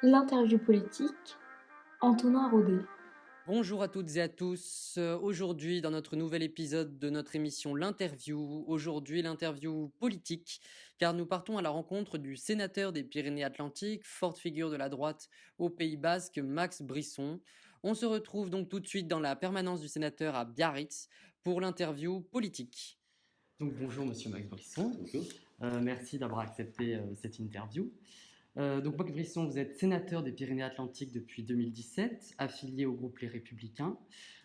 L'interview politique, Antonin Rodet. Bonjour à toutes et à tous. Aujourd'hui, dans notre nouvel épisode de notre émission L'Interview, aujourd'hui l'interview politique, car nous partons à la rencontre du sénateur des Pyrénées-Atlantiques, forte figure de la droite au Pays Basque, Max Brisson. On se retrouve donc tout de suite dans la permanence du sénateur à Biarritz pour l'interview politique. Donc bonjour Monsieur Max Brisson. Bonjour. Merci d'avoir accepté cette interview. Donc Max Brisson, vous êtes sénateur des Pyrénées-Atlantiques depuis 2017, affilié au groupe Les Républicains,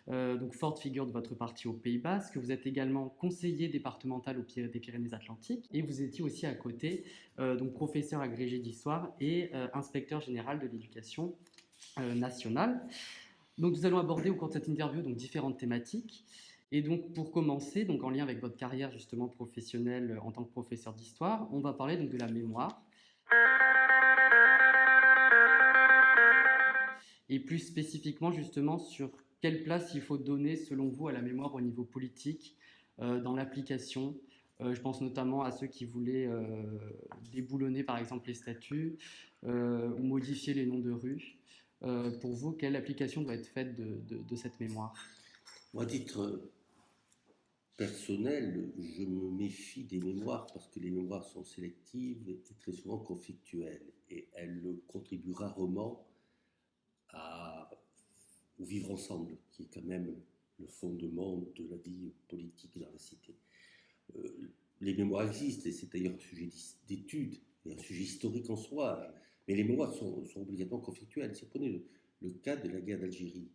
donc forte figure de votre parti au Pays Basque. Vous êtes également conseiller départemental des Pyrénées-Atlantiques et vous étiez aussi à côté donc professeur agrégé d'histoire et inspecteur général de l'éducation nationale. Donc nous allons aborder au cours de cette interview donc différentes thématiques. Et donc pour commencer, donc en lien avec votre carrière justement professionnelle en tant que professeur d'histoire, on va parler donc de la mémoire. Et plus spécifiquement justement sur quelle place il faut donner selon vous à la mémoire au niveau politique dans l'application. Je pense notamment à ceux qui voulaient déboulonner par exemple les statuts ou modifier les noms de rues. Pour vous, quelle application doit être faite de cette mémoire? Moi, à titre personnel, je me méfie des mémoires parce que les mémoires sont sélectives et très souvent conflictuelles et elles contribuent rarement au vivre ensemble, qui est quand même le fondement de la vie politique dans la cité. Les mémoires existent et c'est d'ailleurs un sujet d'étude et un sujet historique en soi, mais les mémoires sont obligatoirement conflictuelles. Si vous prenez le cas de la guerre d'Algérie,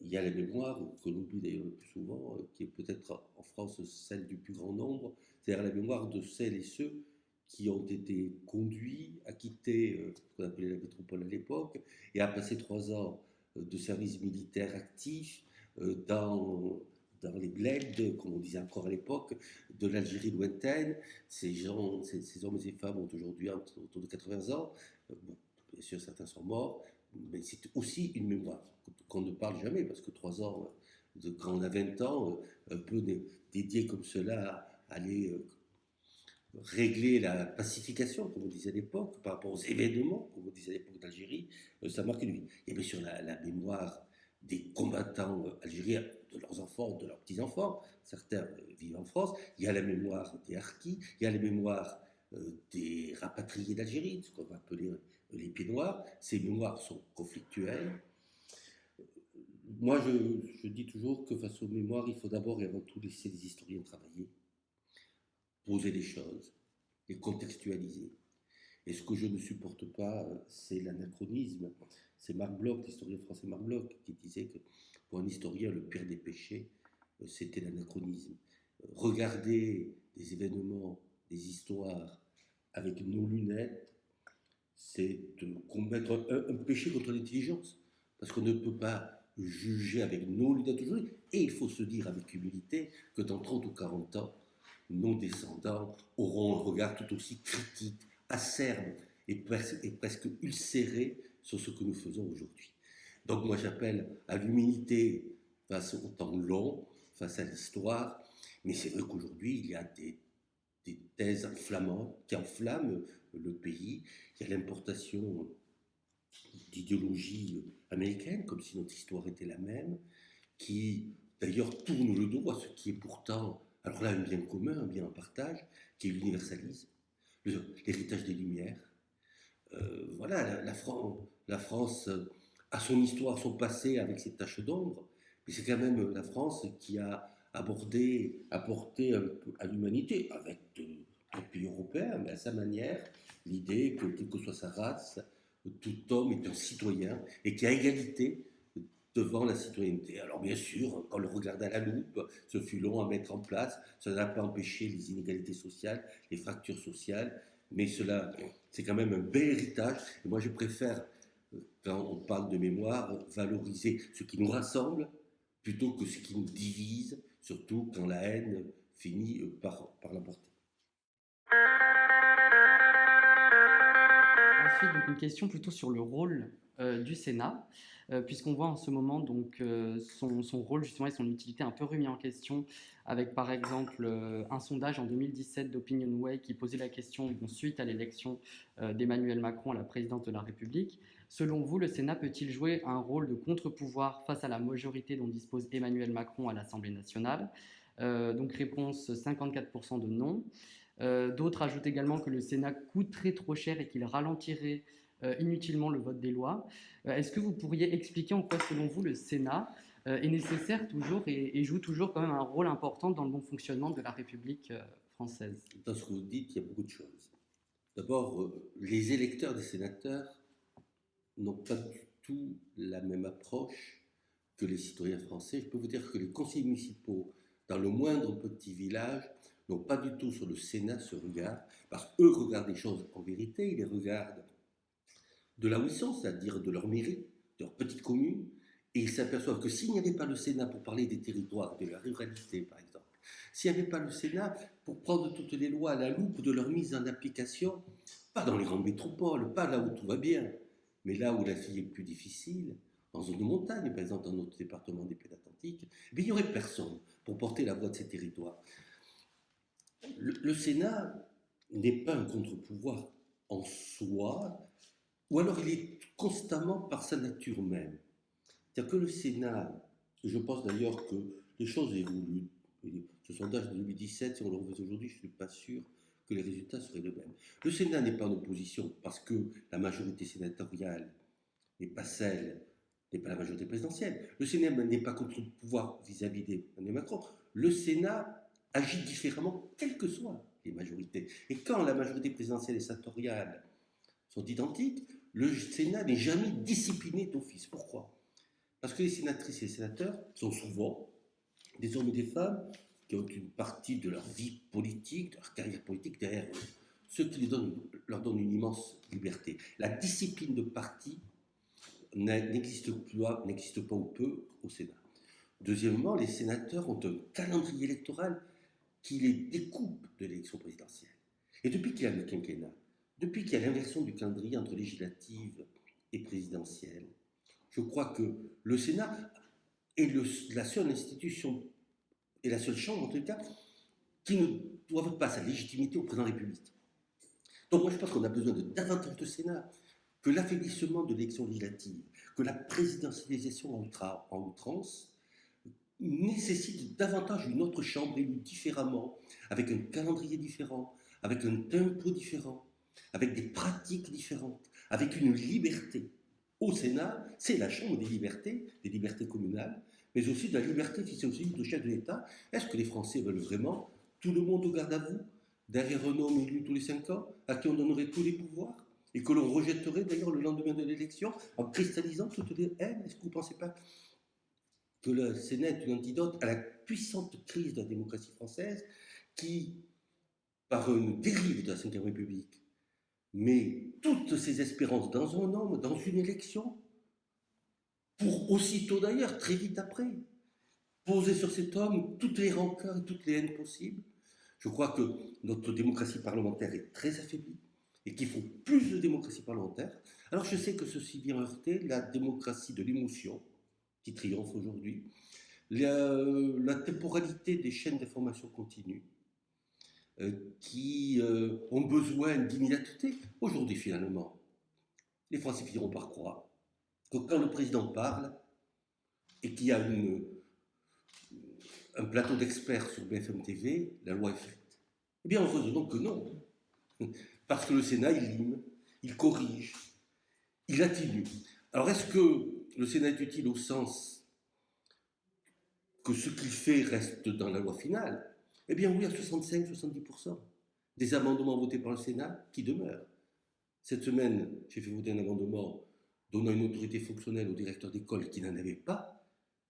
il y a la mémoire, qu'on oublie d'ailleurs le plus souvent, qui est peut-être en France celle du plus grand nombre, c'est-à-dire la mémoire de celles et ceux qui ont été conduits à quitter ce qu'on appelait la métropole à l'époque et à passer 3 ans de service militaire actif dans les bleds, comme on disait encore à l'époque, de l'Algérie lointaine. Ces gens, ces hommes et ces femmes ont aujourd'hui autour de 80 ans. Bon, bien sûr, certains sont morts, mais c'est aussi une mémoire qu'on ne parle jamais, parce que 3 ans, quand on a 20 ans, un peu dédié comme cela à aller régler la pacification, comme on disait à l'époque, par rapport aux événements, comme on disait à l'époque d'Algérie, ça marque une vie. Il y a bien sûr la mémoire des combattants algériens, de leurs enfants, de leurs petits-enfants, certains vivent en France, il y a la mémoire des harkis, il y a la mémoire des rapatriés d'Algérie, ce qu'on va appeler les pieds noirs. Ces mémoires sont conflictuelles. Moi, je dis toujours que face aux mémoires, il faut d'abord et avant tout laisser les historiens travailler, poser les choses, les contextualiser. Et ce que je ne supporte pas, c'est l'anachronisme. C'est Marc Bloch, l'historien français Marc Bloch, qui disait que pour un historien, le pire des péchés, c'était l'anachronisme. Regarder des événements, des histoires avec nos lunettes, c'est commettre un péché contre l'intelligence. Parce qu'on ne peut pas juger avec nos lunettes aujourd'hui. Et il faut se dire avec humilité que dans 30 ou 40 ans, nos descendants auront un regard tout aussi critique, acerbe et presque ulcéré sur ce que nous faisons aujourd'hui. Donc moi j'appelle à l'humilité face au temps long, face à l'histoire, mais c'est vrai qu'aujourd'hui il y a des thèses enflammantes qui enflamment le pays. Il y a l'importation d'idéologies américaines, comme si notre histoire était la même, qui d'ailleurs tourne le dos à ce qui est pourtant, alors là, un bien commun, un bien en partage, qui est l'universalisme, l'héritage des Lumières. Voilà, la France a son histoire, son passé avec ses taches d'ombre, mais c'est quand même la France qui a apporté un peu à l'humanité, avec d'autres pays européens, mais à sa manière, l'idée que, quelle que soit sa race, tout homme est un citoyen et qu'il y a égalité devant la citoyenneté. Alors bien sûr, quand on le regarde à la loupe, ce fut long à mettre en place, ça n'a pas empêché les inégalités sociales, les fractures sociales, mais cela, c'est quand même un bel héritage. Et moi, je préfère, quand on parle de mémoire, valoriser ce qui nous rassemble plutôt que ce qui nous divise, surtout quand la haine finit par l'emporter. Ensuite, donc une question plutôt sur le rôle du Sénat, puisqu'on voit en ce moment donc, son rôle justement et son utilité un peu remis en question avec par exemple un sondage en 2017 d'OpinionWay qui posait la question bon, suite à l'élection d'Emmanuel Macron à la présidence de la République. Selon vous, le Sénat peut-il jouer un rôle de contre-pouvoir face à la majorité dont dispose Emmanuel Macron à l'Assemblée nationale? Donc réponse 54% de non. D'autres ajoutent également que le Sénat coûterait trop cher et qu'il ralentirait inutilement le vote des lois. Est-ce que vous pourriez expliquer en quoi, selon vous, le Sénat est nécessaire toujours et joue toujours quand même un rôle important dans le bon fonctionnement de la République française? Dans ce que vous dites, il y a beaucoup de choses. D'abord, les électeurs des sénateurs n'ont pas du tout la même approche que les citoyens français. Je peux vous dire que les conseillers municipaux, dans le moindre petit village, n'ont pas du tout sur le Sénat ce regard, parce qu'eux regardent les choses en vérité, ils les regardent de là où ils sont, c'est-à-dire de leur mairie, de leur petite commune, et ils s'aperçoivent que s'il n'y avait pas le Sénat pour parler des territoires, de la ruralité par exemple, s'il n'y avait pas le Sénat pour prendre toutes les lois à la loupe de leur mise en application, pas dans les grandes métropoles, pas là où tout va bien, mais là où la vie est plus difficile, en zone de montagne, par exemple dans notre département des Pyrénées-Atlantiques, il n'y aurait personne pour porter la voix de ces territoires. Le Sénat n'est pas un contre-pouvoir en soi, ou alors il est constamment par sa nature même. C'est-à-dire que le Sénat, je pense d'ailleurs que les choses évoluent. Ce sondage de 2017, si on le refaisait aujourd'hui, je ne suis pas sûr que les résultats seraient les mêmes. Le Sénat n'est pas en opposition parce que la majorité sénatoriale n'est pas la majorité présidentielle. Le Sénat n'est pas contre le pouvoir vis-à-vis d'Emmanuel Macron. Le Sénat agit différemment, quelles que soient les majorités. Et quand la majorité présidentielle et sénatoriale sont identiques, le Sénat n'est jamais discipliné d'office. Pourquoi? Parce que les sénatrices et les sénateurs sont souvent des hommes et des femmes qui ont une partie de leur vie politique, de leur carrière politique derrière eux, ce qui leur donne une immense liberté. La discipline de parti n'existe pas ou peu au Sénat. Deuxièmement, les sénateurs ont un calendrier électoral qui les découpe de l'élection présidentielle. Et depuis qu'il y a le quinquennat, depuis qu'il y a l'inversion du calendrier entre législative et présidentielle, je crois que le Sénat est la seule institution et la seule chambre, en tout cas, qui ne doit pas sa légitimité au président de la République. Donc moi, je pense qu'on a besoin de davantage de Sénat, que l'affaiblissement de l'élection législative, que la présidentialisation en outrance nécessite davantage une autre chambre élue différemment, avec un calendrier différent, avec un tempo différent, avec des pratiques différentes, avec une liberté. Au Sénat, c'est la chambre des libertés communales, mais aussi de la liberté physiologique du chef de l'État. Est-ce que les Français veulent vraiment tout le monde au garde à vous, derrière un homme élu tous les 5 ans, à qui on donnerait tous les pouvoirs, et que l'on rejetterait d'ailleurs le lendemain de l'élection en cristallisant toutes les haines? Est-ce que vous ne pensez pas que le Sénat est un antidote à la puissante crise de la démocratie française qui, par une dérive de la Ve République, met toutes ses espérances dans un homme, dans une élection, pour aussitôt d'ailleurs, très vite après, poser sur cet homme toutes les rancœurs et toutes les haines possibles? Je crois que notre démocratie parlementaire est très affaiblie et qu'il faut plus de démocratie parlementaire. Alors je sais que ceci vient heurter la démocratie de l'émotion qui triomphe aujourd'hui, la temporalité des chaînes d'information continue, qui ont besoin d'immédiateté. Aujourd'hui, finalement, les Français finiront par croire que quand le président parle et qu'il y a un plateau d'experts sur BFM TV, la loi est faite. Eh bien, heureusement que non. Parce que le Sénat, il lime, il corrige, il atténue. Alors, est-ce que le Sénat est utile au sens que ce qu'il fait reste dans la loi finale? Eh bien oui, à 65-70% des amendements votés par le Sénat qui demeurent. Cette semaine, j'ai fait voter un amendement donnant une autorité fonctionnelle aux directeurs d'école qui n'en avaient pas.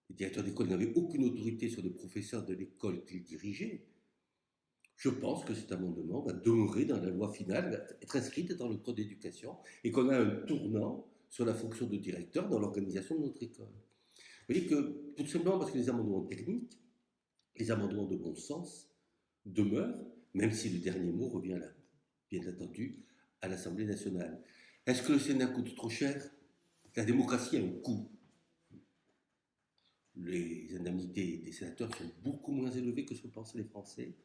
Les directeurs d'école n'avaient aucune autorité sur les professeurs de l'école qu'ils dirigeaient. Je pense que cet amendement va demeurer dans la loi finale, va être inscrit dans le code d'éducation et qu'on a un tournant sur la fonction de directeur dans l'organisation de notre école. Vous voyez que, tout simplement parce que les amendements techniques, les amendements de bon sens demeurent, même si le dernier mot revient là, bien entendu, à l'Assemblée nationale. Est-ce que le Sénat coûte trop cher? la démocratie a un coût. Les indemnités des sénateurs sont beaucoup moins élevées que ce que pensent les Français.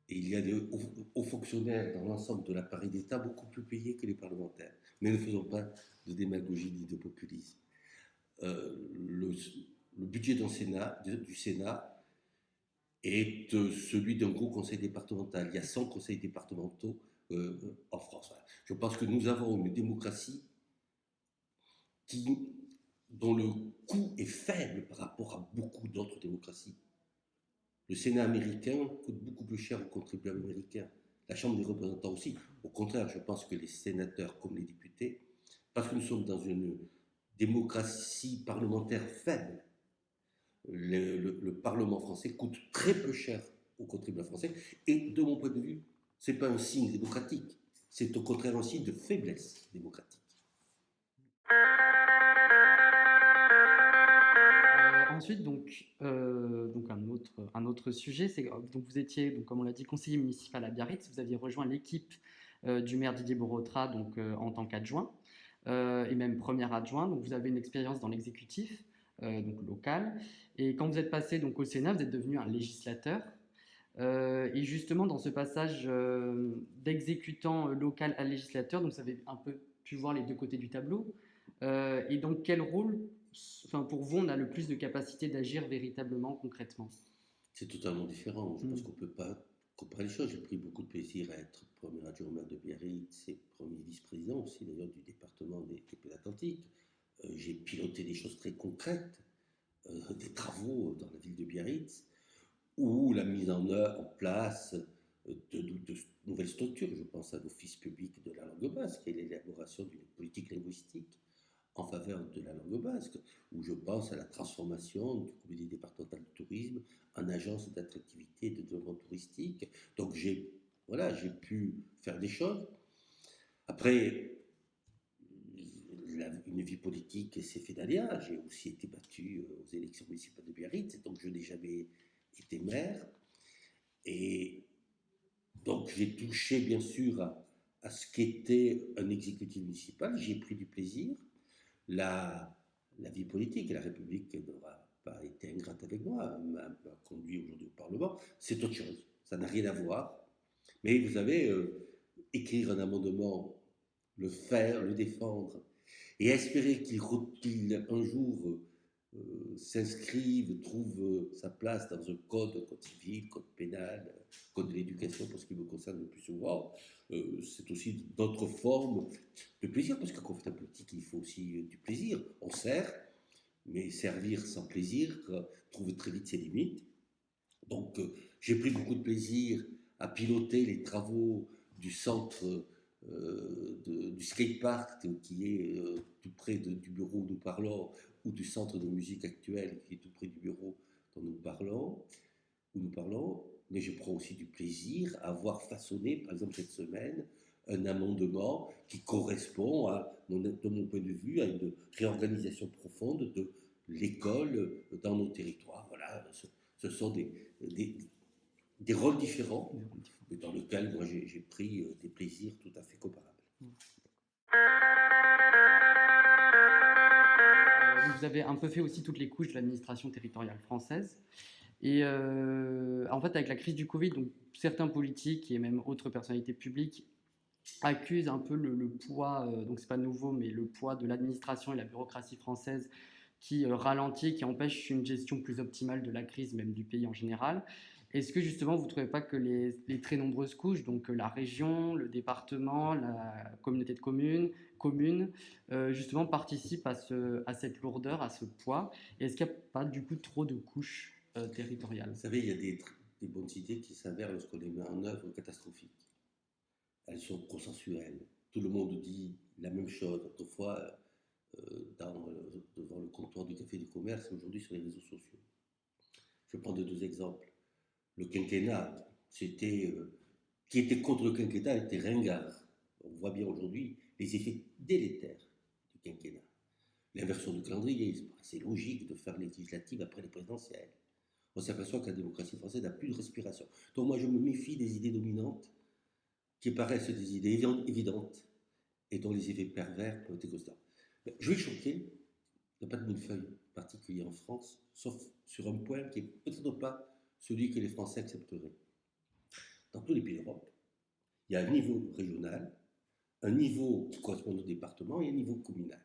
Et il y a des hauts fonctionnaires dans l'ensemble de l'appareil d'État beaucoup plus payés que les parlementaires. Mais ne faisons pas de démagogie ni de populisme. Le budget du Sénat est celui d'un gros conseil départemental. Il y a 100 conseils départementaux en France. Voilà. Je pense que nous avons une démocratie dont le coût est faible par rapport à beaucoup d'autres démocraties. Le Sénat américain coûte beaucoup plus cher aux contribuables américains. La Chambre des représentants aussi. Au contraire, je pense que les sénateurs comme les députés, parce que nous sommes dans une démocratie parlementaire faible, le Parlement français coûte très peu cher aux contribuables français. Et de mon point de vue, ce n'est pas un signe démocratique, c'est au contraire un signe de faiblesse démocratique. Ensuite, donc un autre sujet, c'est donc vous étiez, donc, comme on l'a dit, conseiller municipal à Biarritz. Vous aviez rejoint l'équipe du maire Didier Borotra en tant qu'adjoint et même premier adjoint. Donc vous avez une expérience dans l'exécutif donc local. Et quand vous êtes passé donc au Sénat, vous êtes devenu un législateur. Et justement, dans ce passage d'exécutant local à législateur, donc vous avez un peu pu voir les deux côtés du tableau. Et dans quel rôle, pour vous, on a le plus de capacité d'agir véritablement, concrètement? C'est totalement différent. Je pense qu'on ne peut pas comparer les choses. J'ai pris beaucoup de plaisir à être premier adjoint au maire de Biarritz et premier vice-président aussi, d'ailleurs, du département des Pyrénées-Atlantiques. J'ai piloté des choses très concrètes, des travaux dans la ville de Biarritz, ou la mise en place de nouvelles structures. Je pense à l'Office public de la langue basque et l'élaboration d'une politique linguistique en faveur de la langue basque, où je pense à la transformation du comité départemental du tourisme en agence d'attractivité et de développement touristique. Donc j'ai pu faire des choses. Après, une vie politique s'est fait d'aléas. J'ai aussi été battu aux élections municipales de Biarritz, donc je n'ai jamais été maire. Et donc j'ai touché bien sûr à ce qu'était un exécutif municipal. J'ai pris du plaisir. La vie politique et la République n'aura pas été ingrate avec moi, m'a conduit aujourd'hui au Parlement. C'est autre chose, ça n'a rien à voir. Mais vous savez, écrire un amendement, le faire, le défendre, et espérer qu'il un jour s'inscrive, trouve sa place dans un code civil, code pénal, code de l'éducation, pour ce qui me concerne le plus souvent, c'est aussi d'autres formes de plaisir, parce que quand on fait un politique, il faut aussi du plaisir. On sert, mais servir sans plaisir trouve très vite ses limites. Donc j'ai pris beaucoup de plaisir à piloter les travaux du centre du skatepark qui est tout près du bureau où nous parlons, ou du centre de musique actuelle qui est tout près du bureau dont nous parlons, mais je prends aussi du plaisir à avoir façonné, par exemple cette semaine, un amendement qui correspond, de mon point de vue, à une réorganisation profonde de l'école dans nos territoires. Voilà, ce sont des rôles différents, mais dans lesquels moi j'ai pris des plaisirs tout à fait comparables. Vous avez un peu fait aussi toutes les couches de l'administration territoriale française. Et en fait, avec la crise du Covid, donc, certains politiques et même autres personnalités publiques accusent un peu le poids, donc c'est pas nouveau, mais le poids de l'administration et la bureaucratie française qui ralentit, qui empêche une gestion plus optimale de la crise, même du pays en général. Est-ce que justement vous ne trouvez pas que les très nombreuses couches, donc la région, le département, la communauté de communes, justement participent à cette lourdeur, à ce poids? Et est-ce qu'il n'y a pas du coup trop de couches territoriales? Vous savez, il y a des bonnes idées qui s'avèrent lorsqu'on les met en œuvre catastrophiques. Elles sont consensuelles. Tout le monde dit la même chose. Autrefois, devant le comptoir du café du commerce, aujourd'hui sur les réseaux sociaux. Je prends deux exemples. Le quinquennat, qui était contre le quinquennat était ringard. On voit bien aujourd'hui les effets délétères du quinquennat. L'inversion du calendrier, c'est logique de faire les législatives après les présidentielles. On s'aperçoit que la démocratie française n'a plus de respiration. Donc moi je me méfie des idées dominantes qui paraissent des idées évidentes et dont les effets pervers peuvent être constants. Je vais choquer, il n'y a pas de millefeuille particulier en France, sauf sur un point qui est peut-être pas celui que les Français accepteraient. Dans tous les pays d'Europe, il y a un niveau régional, un niveau qui correspond au département et un niveau communal.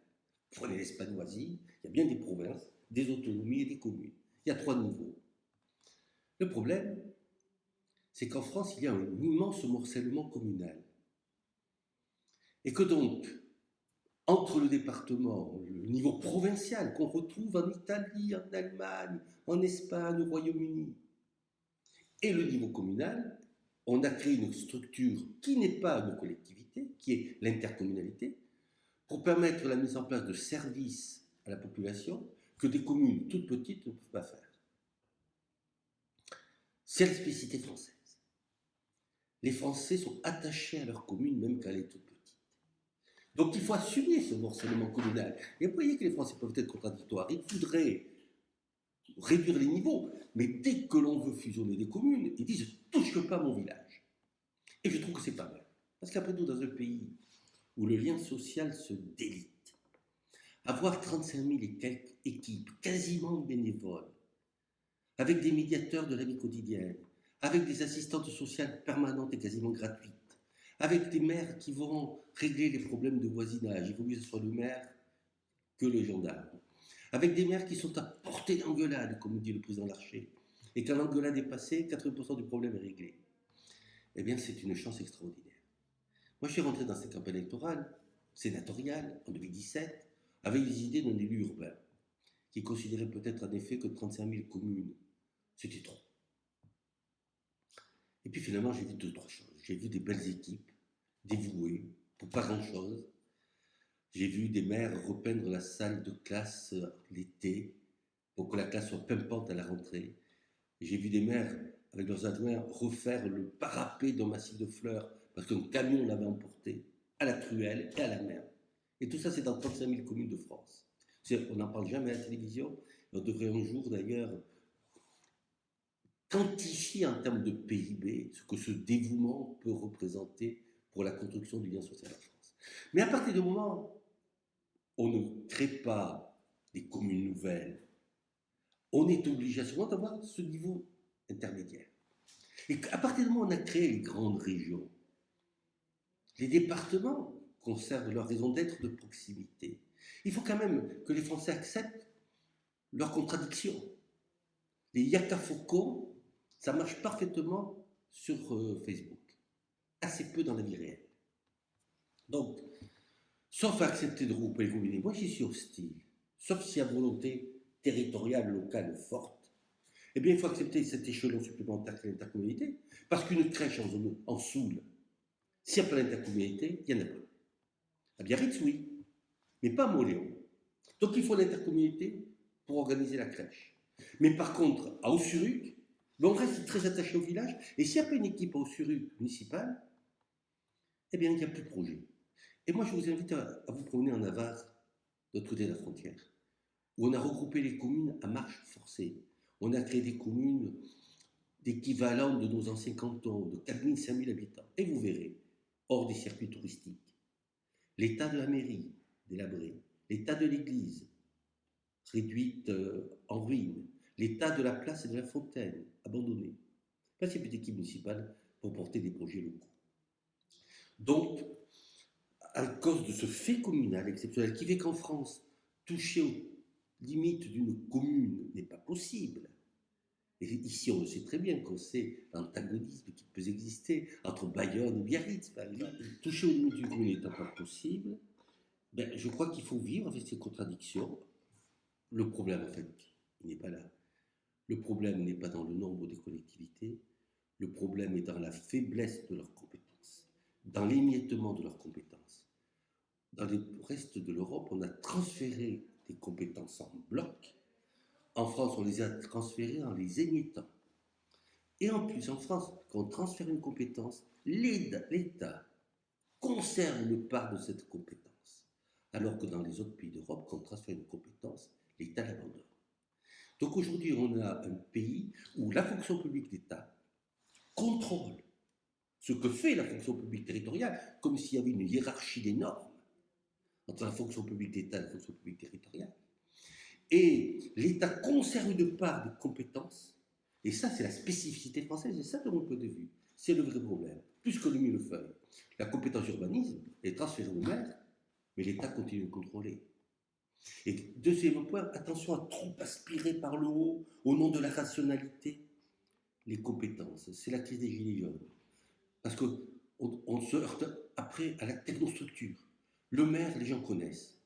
Prenez l'Espagne-Oisie, il y a bien des provinces, des autonomies et des communes. Il y a 3 niveaux. Le problème, c'est qu'en France, il y a un immense morcellement communal. Et que donc, entre le département, le niveau provincial qu'on retrouve en Italie, en Allemagne, en Espagne, au Royaume-Uni, et le niveau communal, on a créé une structure qui n'est pas une collectivité, qui est l'intercommunalité, pour permettre la mise en place de services à la population que des communes toutes petites ne peuvent pas faire. C'est la spécificité française. Les Français sont attachés à leur commune, même quand elle est toute petite. Donc il faut assumer ce morcellement communal. Et vous voyez que les Français peuvent être contradictoires. Ils voudraient réduire les niveaux, mais dès que l'on veut fusionner des communes, ils disent « touche pas à mon village ». Et je trouve que c'est pas mal. Parce qu'après tout, dans un pays où le lien social se délite, avoir 35 000 et quelques équipes quasiment bénévoles, avec des médiateurs de la vie quotidienne, avec des assistantes sociales permanentes et quasiment gratuites, avec des maires qui vont régler les problèmes de voisinage, il vaut mieux que ce soit le maire que le gendarme, avec des maires qui sont à portée d'engueulade, comme dit le président Larcher, et quand l'engueulade est passée, 80% du problème est réglé. Eh bien, c'est une chance extraordinaire. Moi, je suis rentré dans cette campagne électorale, sénatoriale, en 2017, avec des idées d'un élu urbain, qui considérait peut-être en effet que 35 000 communes, c'était trop. Et puis finalement, j'ai vu 2-3 choses. J'ai vu des belles équipes, dévouées, pour pas grand-chose. J'ai vu des maires repeindre la salle de classe l'été, pour que la classe soit pimpante à la rentrée. J'ai vu des maires, avec leurs adjoints, refaire le parapet d'un massif de fleurs, parce qu'un camion l'avait emporté, à la truelle et à la mer. Et tout ça, c'est dans 35 000 communes de France. On n'en parle jamais à la télévision. On devrait un jour, d'ailleurs, quantifier en termes de PIB ce que ce dévouement peut représenter pour la construction du lien social en France. Mais à partir du moment où on ne crée pas des communes nouvelles, on est obligé à ce moment d'avoir ce niveau intermédiaire. Et à partir du moment où on a créé les grandes régions, les départements conservent leur raison d'être de proximité. Il faut quand même que les Français acceptent leurs contradictions. Les yakafokos, ça marche parfaitement sur Facebook, assez peu dans la vie réelle. Donc, sauf à accepter de regrouper les communes, moi j'y suis hostile, sauf s'il y a volonté territoriale, locale forte, eh bien il faut accepter cet échelon supplémentaire que l'intercommunalité, parce qu'une crèche en Soule, s'il n'y a pas l'intercommunalité, il n'y en a pas. À Biarritz, oui, mais pas à Moléon. Donc il faut l'intercommunalité pour organiser la crèche. Mais par contre, à Ossuruc, on reste très attaché au village, et s'il n'y a pas une équipe à Ossuruc municipale, eh bien il n'y a plus de projet. Et moi je vous invite à vous promener en Navarre, de l'autre côté de la frontière, où on a regroupé les communes à marche forcée. On a créé des communes d'équivalent de nos anciens cantons, de 4 000, 5 000 habitants. Et vous verrez, hors des circuits touristiques, l'état de la mairie délabré, l'état de l'église réduite en ruine, l'état de la place et de la fontaine abandonnée. Pas si petite équipe municipale pour porter des projets locaux. Donc, à cause de ce fait communal exceptionnel qui fait qu'en France, toucher aux limites d'une commune n'est pas possible. Et ici, on le sait très bien qu'on sait l'antagonisme qui peut exister entre Bayonne et Biarritz, par exemple. Toucher aux limites d'une commune n'étant pas possible, ben, je crois qu'il faut vivre avec ces contradictions. Le problème, en fait, il n'est pas là. Le problème n'est pas dans le nombre des collectivités, le problème est dans la faiblesse de leurs compétences, dans l'émiettement de leurs compétences. Dans le reste de l'Europe, on a transféré des compétences en bloc. En France, on les a transférées en les émiettant. Et en plus, en France, quand on transfère une compétence, l'État conserve une part de cette compétence. Alors que dans les autres pays d'Europe, quand on transfère une compétence, l'État l'abandonne. Donc aujourd'hui, on a un pays où la fonction publique d'État contrôle ce que fait la fonction publique territoriale, comme s'il y avait une hiérarchie des normes, entre la fonction publique d'État et la fonction publique territoriale. Et l'État conserve une part de compétences, et ça, c'est la spécificité française, et ça, de mon point de vue, c'est le vrai problème. Plus que le millefeuille, la compétence urbanisme est transférée au maire, mais l'État continue de contrôler. Et deuxième point, attention à trop aspirer par le haut au nom de la rationalité les compétences. C'est la crise des gilets jaunes. Parce qu'on se heurte après à la technostructure. Le maire, les gens connaissent.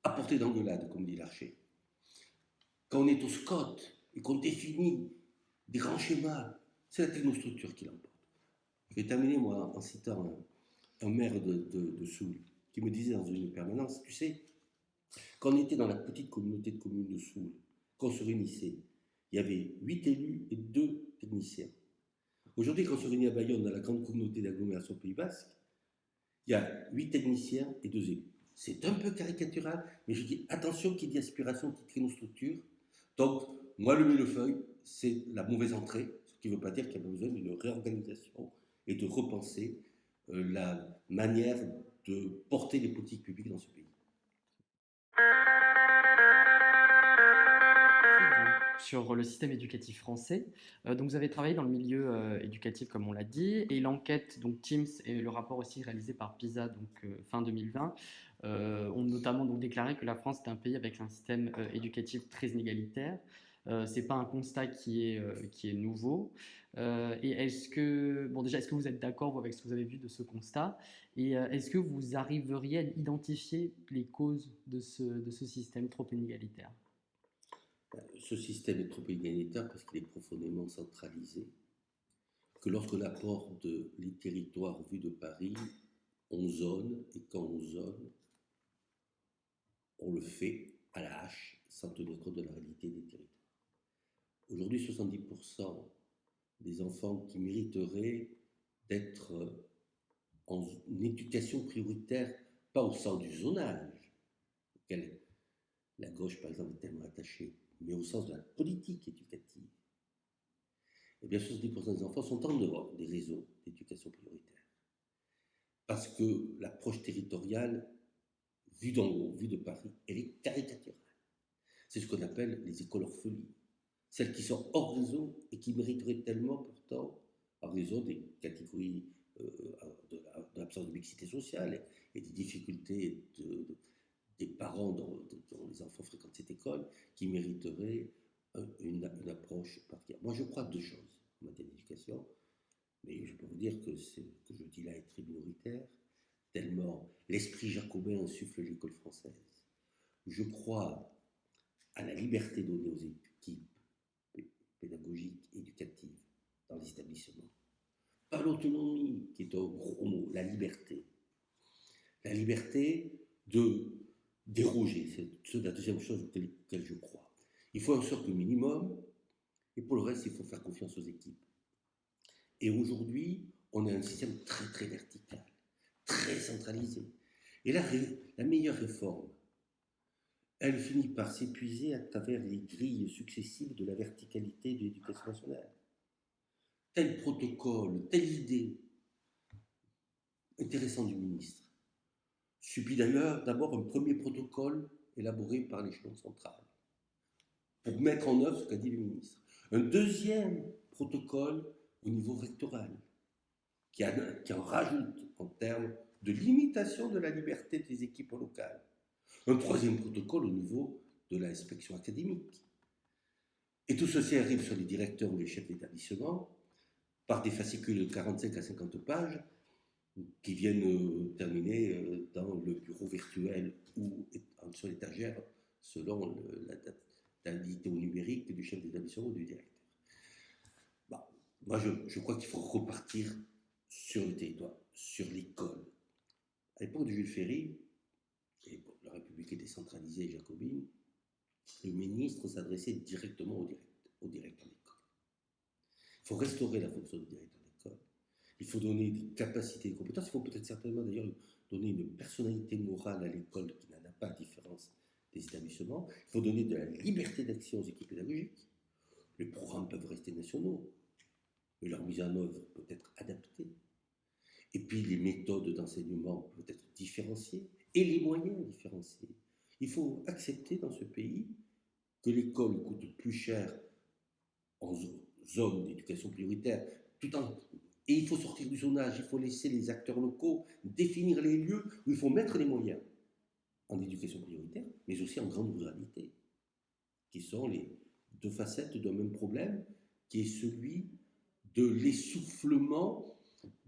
À portée d'engueulade, comme dit Larcher. Quand on est au SCOT et qu'on définit des grands schémas, c'est la technostructure qui l'emporte. Je vais terminer, moi, en citant un maire de Soule qui me disait dans une permanence, tu sais, quand on était dans la petite communauté de communes de Soule, quand on se réunissait, il y avait 8 élus et 2 techniciens. Aujourd'hui, quand on se réunit à Bayonne, dans la grande communauté d'agglomération Pays Basque, il y a 8 techniciens et 2 élus. C'est un peu caricatural, mais je dis attention qui dit aspiration, qui dit technostructure. Donc, moi, le millefeuille, c'est la mauvaise entrée, ce qui ne veut pas dire qu'il y a besoin d'une réorganisation et de repenser la manière de porter les politiques publiques dans ce pays. Sur le système éducatif français. Donc vous avez travaillé dans le milieu éducatif, comme on l'a dit, et l'enquête, donc Teams, et le rapport aussi réalisé par PISA, donc fin 2020, ont notamment donc déclaré que la France est un pays avec un système éducatif très inégalitaire. C'est pas un constat qui est nouveau. Et est-ce que, bon déjà, est-ce que vous êtes d'accord avec ce que vous avez vu de ce constat? Et est-ce que vous arriveriez à identifier les causes de ce système trop inégalitaire? Ce système est trop inégalitaire parce qu'il est profondément centralisé, que lorsqu'on apporte les territoires vus de Paris, on zone, et quand on zone, on le fait à la hache, sans tenir compte de la réalité des territoires. Aujourd'hui, 70% des enfants qui mériteraient d'être en éducation prioritaire, pas au sens du zonage, auquel la gauche, par exemple, est tellement attachée, mais au sens de la politique éducative. Eh bien, 70% des enfants sont en dehors des réseaux d'éducation prioritaire. Parce que l'approche territoriale, vue d'en haut, vue de Paris, elle est caricaturale. C'est ce qu'on appelle les écoles orphelines. Celles qui sont hors réseau et qui mériteraient tellement pourtant, en raison des catégories de l'absence de mixité sociale et des difficultés des parents dont les enfants fréquentent cette école, qui mériteraient une approche particulière. Moi, je crois deux choses en matière d'éducation, mais je peux vous dire que ce que je dis là est très minoritaire, tellement l'esprit jacobin insuffle l'école française. Je crois à la liberté donnée aux équipes pédagogiques, éducatives, dans les établissements. Pas l'autonomie, qui est un gros mot, la liberté. La liberté de déroger, c'est la deuxième chose auquel je crois. Il faut un socle minimum, et pour le reste, il faut faire confiance aux équipes. Et aujourd'hui, on a un système très très vertical, très centralisé. Et la meilleure réforme, elle finit par s'épuiser à travers les grilles successives de la verticalité de l'éducation nationale. Tel protocole, telle idée intéressante du ministre subit d'ailleurs d'abord un premier protocole élaboré par l'échelon central pour mettre en œuvre ce qu'a dit le ministre. Un deuxième protocole au niveau rectoral qui en rajoute en termes de limitation de la liberté des équipes locales. Un troisième protocole au niveau de l'inspection académique. Et tout ceci arrive sur les directeurs ou les chefs d'établissement par des fascicules de 45 à 50 pages qui viennent terminer dans le bureau virtuel ou sur l'étagère selon la vidéo numérique du chef d'établissement ou du directeur. Bon, moi, je crois qu'il faut repartir sur le territoire, sur l'école. À l'époque de Jules Ferry, et bon, la République était centralisée et jacobine, le ministre s'adressait directement au directeur d'école. Il faut restaurer la fonction du directeur d'école. Il faut donner des capacités et des compétences. Il faut peut-être certainement d'ailleurs donner une personnalité morale à l'école qui n'en a pas à différence des établissements. Il faut donner de la liberté d'action aux équipes pédagogiques. Les programmes peuvent rester nationaux, mais leur mise en œuvre peut être adaptée. Et puis les méthodes d'enseignement peuvent être différenciées et les moyens différenciés. Il faut accepter dans ce pays que l'école coûte plus cher en zone d'éducation prioritaire, et il faut sortir du zonage, il faut laisser les acteurs locaux définir les lieux où il faut mettre les moyens en éducation prioritaire, mais aussi en grande ruralité, qui sont les deux facettes d'un même problème, qui est celui de l'essoufflement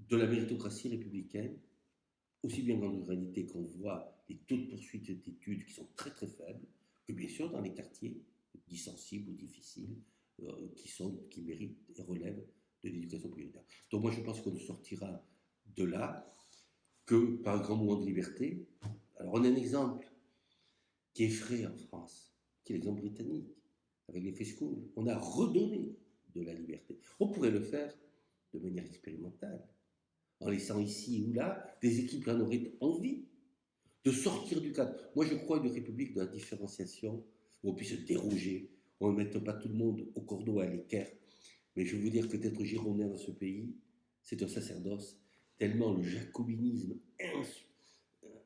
de la méritocratie républicaine, aussi bien en grande ruralité qu'on voit les taux de poursuite d'études qui sont très très faibles, que bien sûr dans les quartiers dits sensibles ou difficiles, qui méritent et relèvent de l'éducation prioritaire. Donc moi je pense qu'on ne sortira de là que par un grand moment de liberté. Alors on a un exemple qui est frais en France, qui est l'exemple britannique, avec les free schools. On a redonné de la liberté. On pourrait le faire de manière expérimentale, en laissant ici ou là des équipes qui en auraient envie de sortir du cadre. Moi je crois à une république de la différenciation, où on puisse déroger, où on ne mette pas tout le monde au cordeau à l'équerre. Mais je veux vous dire que d'être girondin dans ce pays, c'est un sacerdoce, tellement le jacobinisme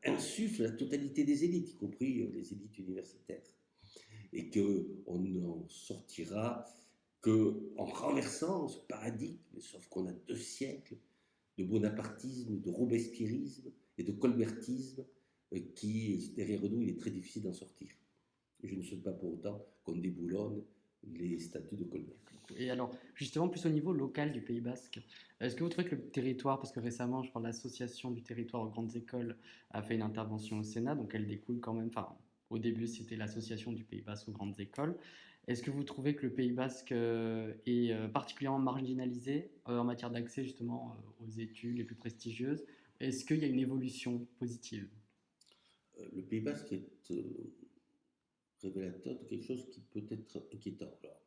insuffle la totalité des élites, y compris les élites universitaires. Et qu'on n'en sortira qu'en renversant ce paradigme, sauf qu'on a 2 siècles de bonapartisme, de robespierrisme et de colbertisme qui, derrière nous, il est très difficile d'en sortir. Et je ne souhaite pas pour autant qu'on déboulonne les statuts de Colbert. Et alors, justement, plus au niveau local du Pays Basque, est-ce que vous trouvez que le territoire, parce que récemment, je crois, l'association du territoire aux grandes écoles a fait une intervention au Sénat, donc elle découle quand même, enfin, au début, c'était l'association du Pays Basque aux grandes écoles. Est-ce que vous trouvez que le Pays Basque est particulièrement marginalisé en matière d'accès, justement, aux études les plus prestigieuses? Est-ce qu'il y a une évolution positive? Le Pays Basque est révélateur de quelque chose qui peut être inquiétant. Alors,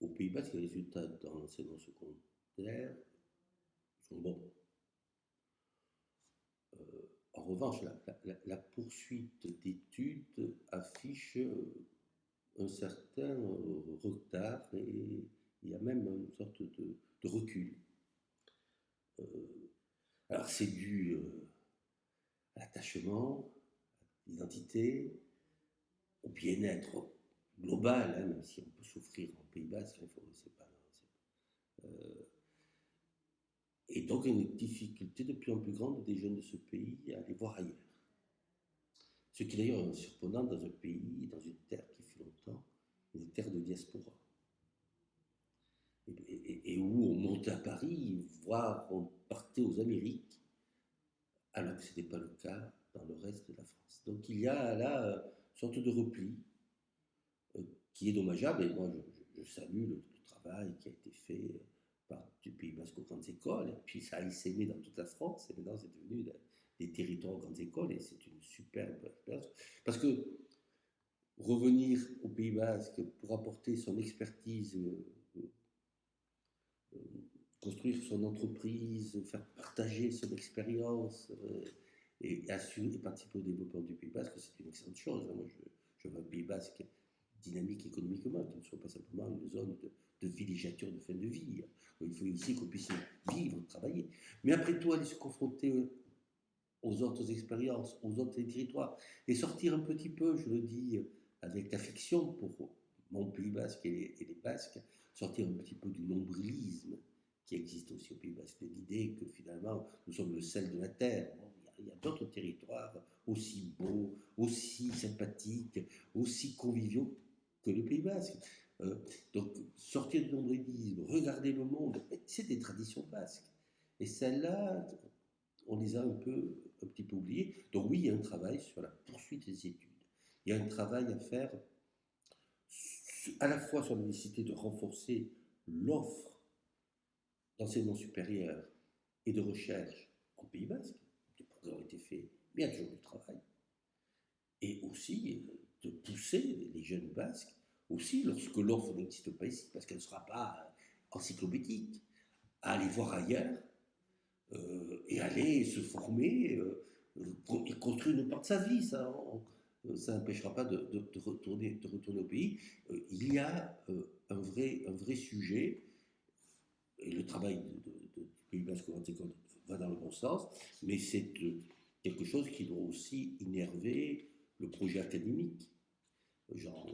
au Pays Basque, les résultats dans l'enseignement secondaire sont bons. En revanche, la poursuite d'études affiche un certain retard et il y a même une sorte de recul. Alors c'est dû à l'attachement, à l'identité, au bien-être global, hein, même si on peut souffrir en Pays Basque, et donc une difficulté de plus en plus grande des jeunes de ce pays à aller voir ailleurs. Ce qui d'ailleurs est surprenant dans un pays, dans une terre qui fut longtemps une terre de diaspora. Et où on montait à Paris, voire on partait aux Amériques, alors que ce n'était pas le cas dans le reste de la France. Donc il y a là une sorte de repli qui est dommageable, et moi je salue le travail qui a été fait par du Pays Basque aux grandes écoles, et puis ça a essaimé dans toute la France, et maintenant c'est devenu des territoires aux grandes écoles, et c'est une superbe expérience. Parce que revenir au Pays Basque pour apporter son expertise, construire son entreprise, faire partager son expérience et participer au développement du Pays Basque, c'est une excellente chose. Moi, je veux un Pays Basque dynamique économiquement, qui ne soit pas simplement une zone de villégiature de fin de vie. Il faut ici qu'on puisse vivre, travailler. Mais après tout, aller se confronter aux autres expériences, aux autres territoires, et sortir un petit peu, je le dis avec affection pour mon Pays Basque et les Basques, sortir un petit peu du nombrilisme qui existe aussi au Pays Basque, de l'idée que finalement nous sommes le sel de la terre. Bon, il y a d'autres territoires aussi beaux, aussi sympathiques, aussi conviviaux que le Pays Basque. Donc sortir du nombrilisme, regarder le monde, c'est des traditions basques. Et celles-là, on les a un petit peu oubliées. Donc oui, il y a un travail sur la poursuite des études. Il y a un travail à faire à la fois sur la nécessité de renforcer l'offre d'enseignement supérieur et de recherche en Pays Basque. Des progrès ont été faits, mais il y a toujours du travail. Et aussi de pousser les jeunes basques, aussi lorsque l'offre n'existe pas ici, parce qu'elle ne sera pas encyclopédique, à aller voir ailleurs et aller se former et construire une part de sa vie. Ça n'empêchera pas de retourner au pays. Il y a un vrai sujet, et le travail du Pays Basque aux grandes écoles va dans le bon sens, mais c'est quelque chose qui doit aussi innerver le projet académique. J'en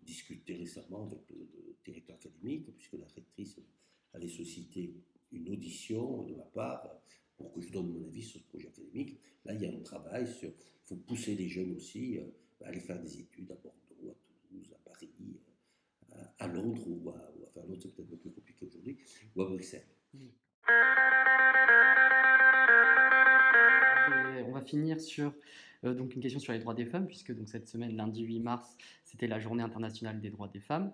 discutais récemment avec le directeur académique, puisque la rectrice avait sollicité une audition de ma part pour que je donne mon avis sur ce projet académique. Là, il y a un travail sur... Il faut pousser les jeunes aussi à aller faire des études à Bordeaux, à Toulouse, à Paris, à Londres, enfin Londres c'est peut-être un peu plus compliqué aujourd'hui, ou à Bruxelles. On va finir sur donc une question sur les droits des femmes, puisque donc cette semaine, lundi 8 mars, c'était la journée internationale des droits des femmes.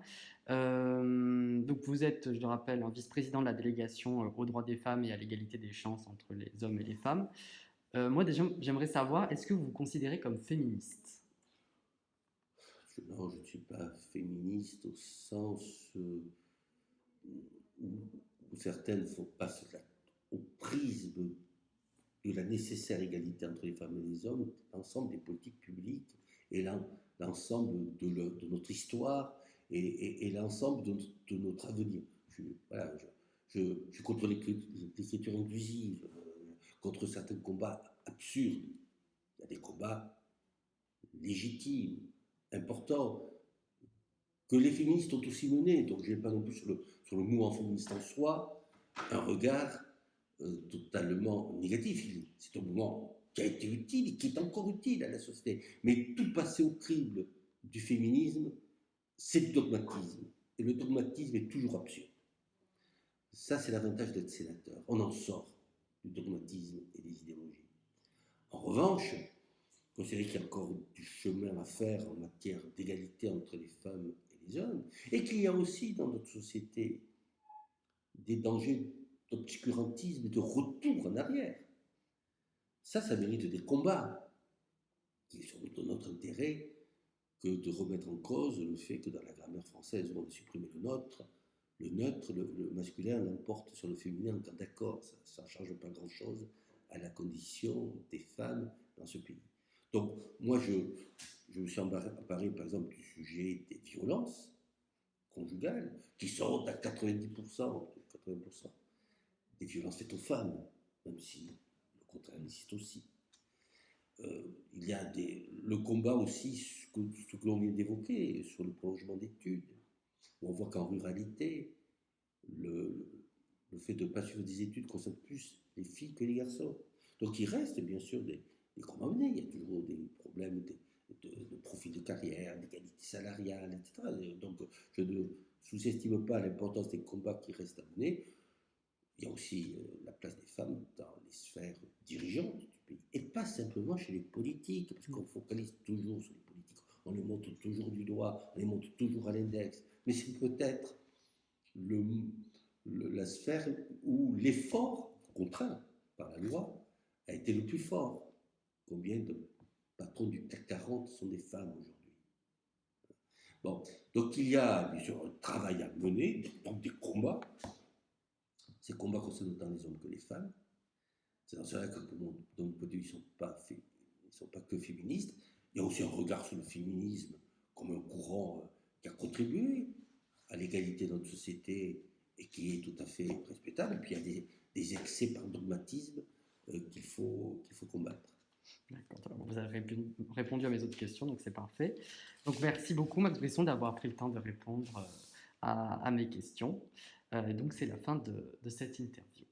Donc vous êtes, je le rappelle, un vice-président de la délégation aux droits des femmes et à l'égalité des chances entre les hommes et les femmes. Moi déjà, j'aimerais savoir, est-ce que vous vous considérez comme féministe ? Non, je ne suis pas féministe au sens où certaines font passer au prisme de la nécessaire égalité entre les femmes et les hommes, l'ensemble des politiques publiques et l'ensemble de notre histoire et l'ensemble de notre avenir. Je suis contre l'écriture inclusive, contre certains combats absurdes. Il y a des combats légitimes, importants, que les féministes ont aussi menés. Donc je n'ai pas non plus sur le mouvement féministe en soi un regard totalement négatif. C'est un mouvement qui a été utile et qui est encore utile à la société. Mais tout passer au crible du féminisme, c'est du dogmatisme. Et le dogmatisme est toujours absurde. Ça, c'est l'avantage d'être sénateur. On en sort du dogmatisme et des idéologies. En revanche, considérer qu'il y a encore du chemin à faire en matière d'égalité entre les femmes et les hommes, et qu'il y a aussi dans notre société des dangers d'obscurantisme et de retour en arrière. Ça mérite des combats qui sont de notre intérêt que de remettre en cause le fait que dans la grammaire française où on a supprimé le neutre, le masculin l'emporte sur le féminin en cas d'accord. Ça ne change pas grand-chose à la condition des femmes dans ce pays. Donc, moi, je me suis emparé, par exemple, du sujet des violences conjugales, qui sont à 90% des violences faites aux femmes, même si le contraire existe aussi. Il y a le combat aussi, ce que l'on vient d'évoquer, sur le prolongement d'études, où on voit qu'en ruralité, le fait de ne pas suivre des études concerne plus les filles que les garçons. Donc il reste bien sûr des combats menés, il y a toujours des problèmes de profil de carrière, d'égalité salariale, etc. Donc je ne sous-estime pas l'importance des combats qui restent à mener. Il y a aussi la place des femmes dans les sphères dirigeantes du pays, et pas simplement chez les politiques, parce qu'on focalise toujours sur les politiques, on les montre toujours du doigt, on les montre toujours à l'index, mais c'est peut-être la sphère où l'effort contraint par la loi a été le plus fort. Combien de patrons du CAC 40 sont des femmes aujourd'hui? Bon, donc il y a bien sûr un travail à mener, donc des combats. Ces combats concernent autant les hommes que les femmes. C'est dans cela que, de mon point de vue, ils ne sont pas que féministes. Il y a aussi un regard sur le féminisme comme un courant qui a contribué à l'égalité dans notre société et qui est tout à fait respectable. Et puis il y a des excès par dogmatisme qu'il faut combattre. D'accord, vous avez répondu à mes autres questions, donc c'est parfait. Donc merci beaucoup Max Brisson d'avoir pris le temps de répondre à mes questions. Donc c'est la fin de cette interview.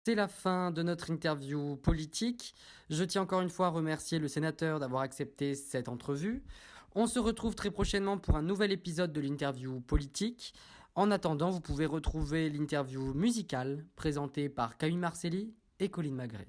C'est la fin de notre interview politique. Je tiens encore une fois à remercier le sénateur d'avoir accepté cette entrevue. On se retrouve très prochainement pour un nouvel épisode de l'interview politique. En attendant, vous pouvez retrouver l'interview musicale présentée par Camille Marcelli et Colline Magret.